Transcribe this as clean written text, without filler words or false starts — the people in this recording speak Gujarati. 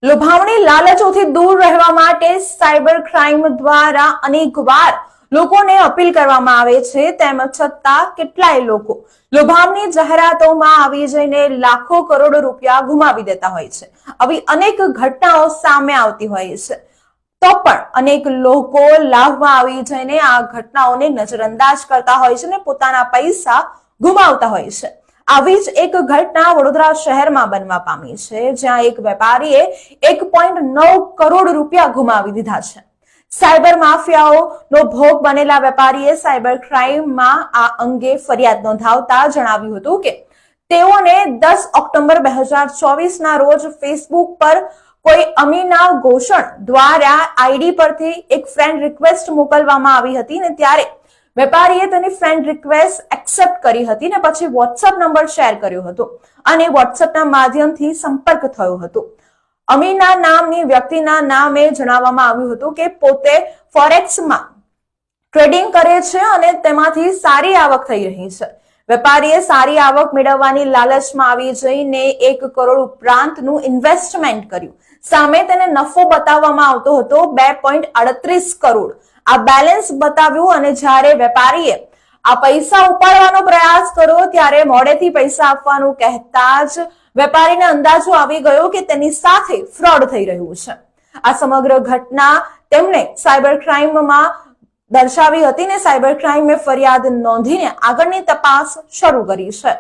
લોભામણી લાલચોથી દૂર રહેવા માટે સાયબર ક્રાઇમ દ્વારા અનેકવાર લોકોને અપીલ કરવામાં આવે છે, તેમ છતાં કેટલાય લોકો લોભામણી જાહેરાતોમાં આવી જઈને લાખો કરોડો રૂપિયા ગુમાવી દેતા હોય છે। આવી અનેક ઘટનાઓ સામે આવતી હોય છે, તો પણ અનેક લોકો લાભમાં આવી જઈને આ ઘટનાઓને નજરઅંદાજ કરતા હોય છે અને પોતાના પૈસા ગુમાવતા હોય છે। આવી જ એક ઘટના વડોદરા શહેરમાં બનવા પામી છે, જ્યાં એક વેપારીએ 1.9 કરોડ રૂપિયા ગુમાવી દીધા છે। સાયબર માફિયાઓનો ભોગ બનેલા વેપારીએ સાયબર ક્રાઇમમાં આ અંગે ફરિયાદ નોંધાવતા જણાવ્યું હતું કે તેઓને 10 ઓક્ટોબર 2024 ના રોજ ફેસબુક પર કોઈ અમીના ગોષણ દ્વારા આઈડી પરથી એક ફ્રેન્ડ રિક્વેસ્ટ મોકલવામાં આવી હતી ને ત્યારે વેપારીએ તેની ફ્રેન્ડ રિક્વેસ્ટ એક્સેપ્ટ કરી હતી ને પછી વોટ્સએપ નંબર શેર કર્યો હતો અને વોટ્સએપના માધ્યમથી સંપર્ક થયો હતો। અમીના નામની વ્યક્તિના નામે જણાવવામાં આવ્યું હતું કે પોતે ફોરેક્સમાં ટ્રેડિંગ કરે છે અને તેમાંથી સારી આવક થઈ રહી છે। વેપારીએ સારી આવક મેળવવાની લાલચમાં આવી જઈને 1 કરોડ ઉપરાંતનું ઇન્વેસ્ટમેન્ટ કર્યું। સામે તેને નફો બતાવવામાં આવતો હતો 2.38 કરોડ। આ બેલેન્સ બતાવ્યું અને જ્યારે વેપારીએ આ પૈસા ઉપાડવાનો પ્રયાસ કર્યો ત્યારે મોડેથી પૈસા આપવાનું કહેતા જ વેપારીને અંદાજો આવી ગયો કે તેની સાથે ફ્રોડ થઈ રહ્યું છે। આ સમગ્ર ઘટના તેમણે સાયબર ક્રાઇમમાં દર્શાવી હતી ને સાયબર ક્રાઇમે ફરિયાદ નોંધીને આગળની તપાસ શરૂ કરી છે।